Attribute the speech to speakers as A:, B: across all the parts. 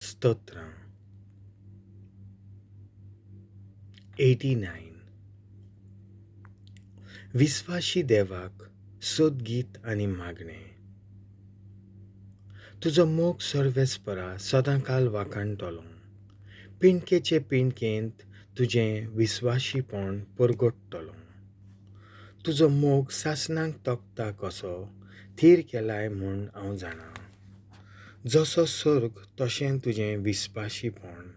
A: स्तोत्रम 89 विस्वाशी देवाक सदगीत आनी मागणे. तुजो मोग सर्वेस्परा सोदांकाल vakhanntolom. pinddkechê pinddkent तुजें visvaxiponn porgôtt'tolom. तुजो मोग sasnnak togta कोसो thir kelai mhonn हांव जाणां. जसो स्वर्ग तशें तुजें विस्वाशीपण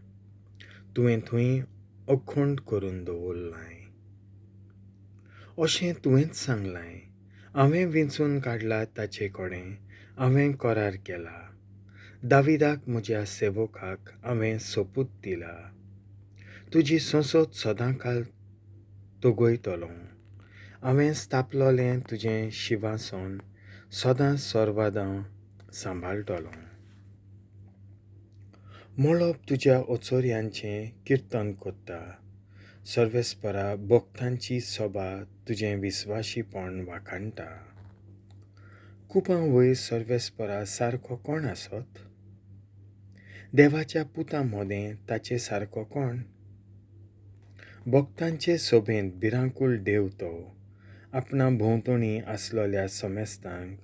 A: तुवें थंय अखंड करून दवरलां. अशें तुवेंच सांगलां. हांवें विंचून काडला ताचे कडेन हांवें करार केला. दाविदाक म्हज्या सेवकाक हांवें सोपूत दिला. तुजी संसद सोदांकाल तोगयतलो. हांवें स्थापलोलें तुजें शिंवासन सदां सर्वादां सांबाळटलो. मळब तुज्या ओचोऱ्यांचें किर्तन कोत्ता. सर्वेस्परा भक्तांची सभा तुजें विस्वाशीपण वाखाणटा. कुपां वयर सर्वेस्परा सारको कोण आसत? देवाच्या पुतां मदें ताचे सारको कोण? भक्तांचे सोबेंत भिरांकूळ देव तो आपणा भोंवतणी आसलोल्या समेस्तांक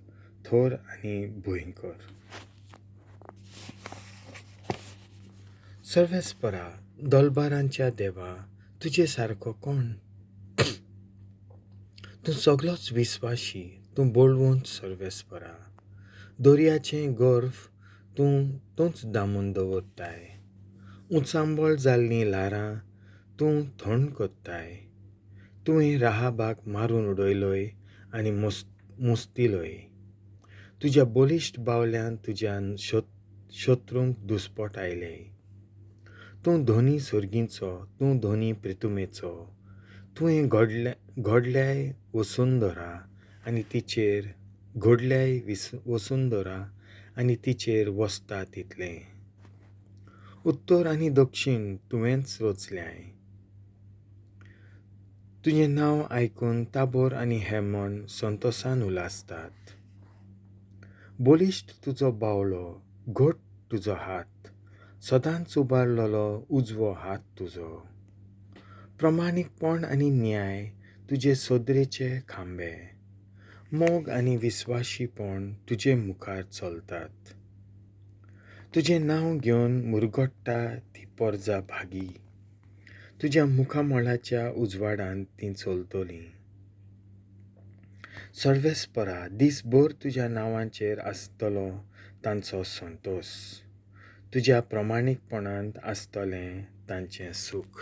A: थोर आनी भुंयकर. सर्वेस्परा दोलबारांच्या देवा तुजे सारको कोण? तूं सगलोच विस्वाशी, तूं बोळवंत सर्वेस्परा. दोर्याचें गर्व तूंच दामून दवरताय. उचांबळ जाल्लीं ल्हारां तूं थंड कोत्ताय. तुवें राहाबाक मारून उडयलोय आनी मुस्तिलोय. तुज्या बलिश्ट बावल्यांत तुज्या शत्रूंक दुस्पट आयले. तूं धोनी सर्गींचो, तूं धोनी प्रितुमेचो. तुवें घडल्याय वसुंधरा आनी तिचेर आनी तिचेर वसता तितलें. उत्तर आनी दक्षिण तुवेंच रचल्याय. तुजें नांव आयकून ताबोर आनी मhonn संतोशान उलासतात. बलिश्ट तुजो बावलो, घट तुजो हात, सदांच उबारलोलो उजवो हात तुजो. प्रमाणीकपण आनी न्याय तुजे सदरेचे खांबे. मोग आनी विस्वाशीपण तुजे मुखार चलतात. तुजें नांव घेवन मुरगट्टा ती परजा भागी. तुज्या मुखामळाच्या उजवाडांत तीं चलतलीं. सर्वेस्परा दिसभर तुज्या नांवांचेर आसतलो तांचो संतोश. तुज्या प्रमाणीकपणांत आसतलें तांचें सुख.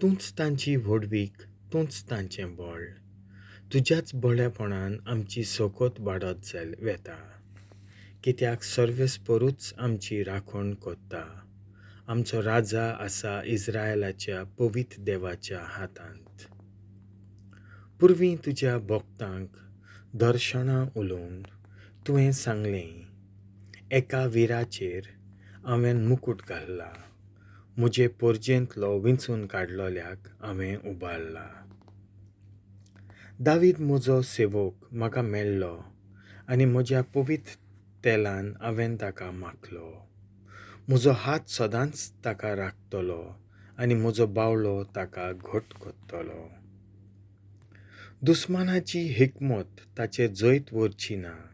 A: तूंच तांची व्हडवीक, तूंच तांचें बळ. तुज्याच बळेपणान आमची सोकोत वाडत वेता. कित्याक सर्वेस्परूच आमची राखण कोत्ता. आमचो राजा आसा इस्रायलाच्या पवित्र देवाच्या हातांत. पुर्वीं तुज्या भक्तांक दर्शनां उलोवन तुवें सांगलें, एका विराचेर हांवें मुकुट घाल्ला. म्हजे परजेंतलो विंचून काडलोल्याक हांवें उबारला. दावीद म्हजो सेवक म्हाका मेळ्ळो आनी म्हज्या पवित्र तेलान हांवें ताका माखलो. म्हजो हात सदांच ताका राखतलो आनी म्हजो बावलो ताका घट कोत्तलो. दुस्मानाची हिकमत ताचे जैत व्हरची ना.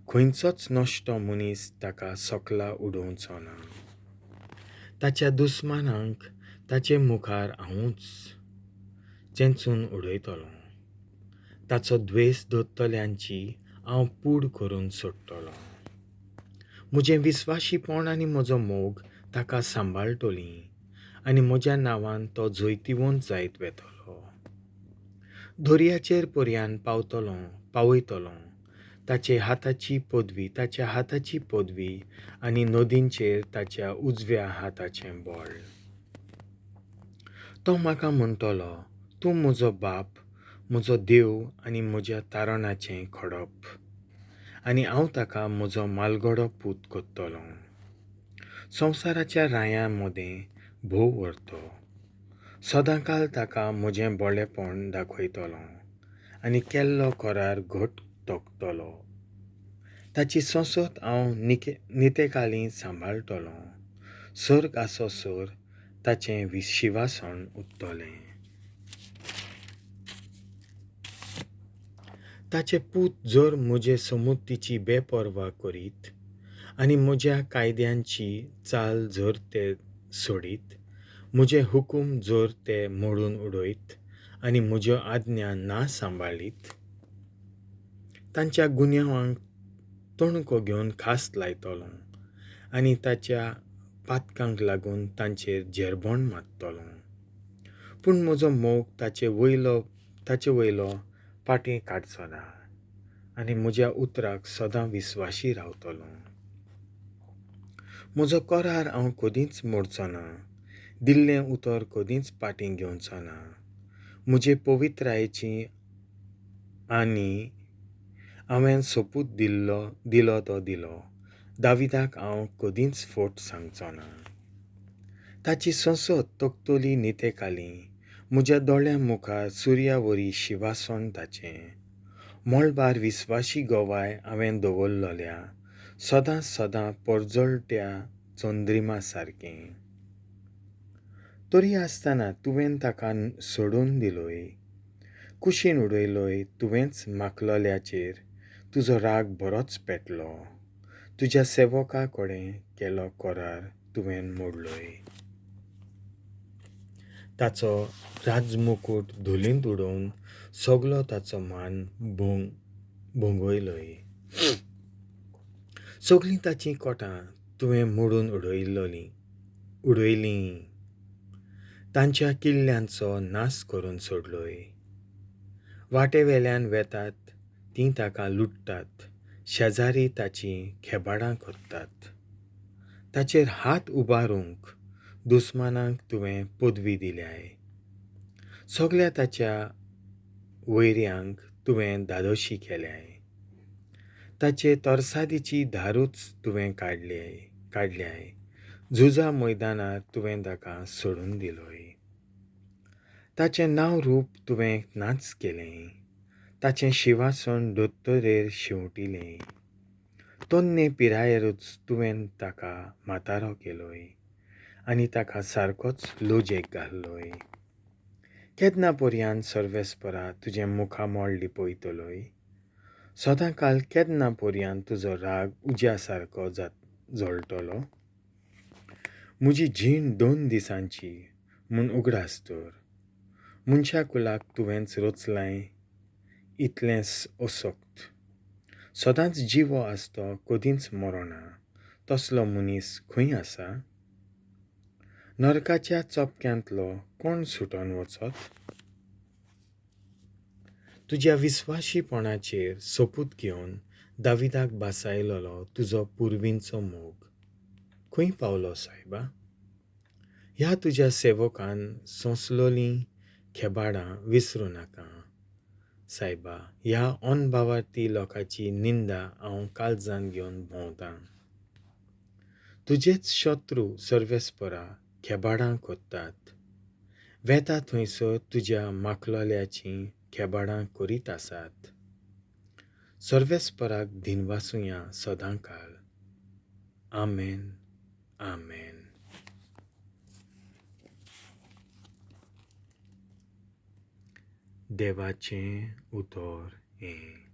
A: खंयचोच नश्ट मनीस ताका सकला उडोवचो ना. ताच्या दुस्मानांक ताचे मुखार हांवूच चेंचून उडयतलों. ताचो द्वेस धरतल्यांची हांव पूड करून सोडटलों. म्हजें विस्वाशीपण आनी म्हजो मोग ताका सांबाळटलीं आनी म्हज्या नांवान तो जैतिवंत जायत वेतलो. दोर्याचेर पर्यान पावयतलों. ताच्या हाताची पदवी आनी नदींचेर ताच्या उजव्या हाताचें बळ. तो म्हाका म्हणटलो, तूं म्हजो बाप, म्हजो देव आनी म्हज्या तारणाचें खडप. आनी हांव ताका म्हजो मालगडो पूत कोत्तलों. संवसाराच्या रायां मदें भोव व्हरतो. सदांकाल ताका म्हजें बळेपण दाखयतलों आनी केल्लो करार घट तोगतलो. ताची सोंसत हांव नितेकाली सांबाळटलों. सर्ग आसो सर ताचें शिवासण उत्तोलें. ताचे पूत जर म्हजे समृद्धीची बेपर्वा करीत आनी म्हज्या कायद्यांची चाल जर ते सोडीत, म्हजे हुकूम जर ते मोडून उडयत आनी म्हज्यो आज्ञा ना सांबाळीत, तांच्या गुन्यांवांक तोणको घेवन खास लायतलों आनी ताच्या पातकांक लागून तांचेर जेरबोण मारतलों. पूण म्हजो मोग ताचे वयलो पाटी काडचो ना आनी म्हज्या उतराक सदां विस्वाशी रावतलों. म्हजो करार हांव कदींच मोडचो ना, दिल्लें उतर कदींच पाटीं घेवचो ना. म्हजे पवित्रायेची आनी हांवें सोपूत दिलो तो दिलो. दाविदाक हांव कदींच फोट सांगचो ना. ताची संसत तोगतोली नितेकाली, म्हज्या दोळ्यां मुखार सुर्यावरी शिवासण ताचें. मोळबार विस्वाशी गोवाय हांवें दवरलोल्या, सदां पोरजोळट्या चोंद्रिमा सारकें. तरी आसतना तुवें ताका सोडून दिलोय, कुशीन उडयलोय. तुवेंच मागलोल्याचेर तुजो राग बरोच पेटलो. तुज्या सेवका कडेन केलो करार तुवें मोडलोय. ताचो राजमुकूट धुलींत उडोवन सगलो ताचो मान भोंगयलोय. सगलीं ताचीं कोटां तुवें मोडून उडयलीं. तांच्या किल्ल्यांचो नास करून सोडलोय. वाटेवेल्यान वेतात तीं ताका लुटतात. शेजारी ताची खेबाडां करतात. ताचेर हात उबारूंक दुस्मानांक तुवें पदवी दिल्याय. सगल्या ताच्या वैऱ्यांक तुवें धादोशी केल्याय. ताचे तोरसादीची धारूच तुवें काडल्याय. झुजा मैदानार तुवें ताका सोडून दिलोय. ताचें नांव रूप तुवें नाच केलें. ताचें शिवासण दोत्तोरेर शिंवटिलें. तोन्ने पिरायेरूच तुवें ताका म्हातारो केलोय आनी ताका सारकोच लोजेक घाल्लोय. केन्ना पर्यान सोर्वेस्पोरा तुजें मुखामोळ लिपयतलोय. सोदांकाल केन्ना पर्यान तुजो राग उज्या सारको जळटलो. म्हजी जीण 2 दिसांची म्हूण उगडास तर. मनशा कुलाक तुवेंच रचलाय इतलेंच असोक्त. सदांच जिवो आसतो कदींच मरोना तसलो मनीस खंय आसा? नरकाच्या चोपक्यांतलो कोण सुटोन वचत? तुज्या विस्वाशीपणाचेर सोपूत घेवन दाविदाक बासायलोलो तुजो पुर्वींचो मोग खंय पावलो सायबा? ह्या तुज्या सेवकान सोंसलोलीं खेबाडां विसरूं नाका सायबा. ह्या अनभावार्थी लोकांची निंदा हांव काळजान घेवन भोंवतां. तुजेच शत्रू सर्वेस्परा खेबाडां कोत्तात. वेता थंयसर तुज्या मागलोल्याचीं खेबाडां करीत आसात. सर्वेस्पराक दिनवासुया सोदांकाल. आमेन. आमेन. देवाचें उतर हें.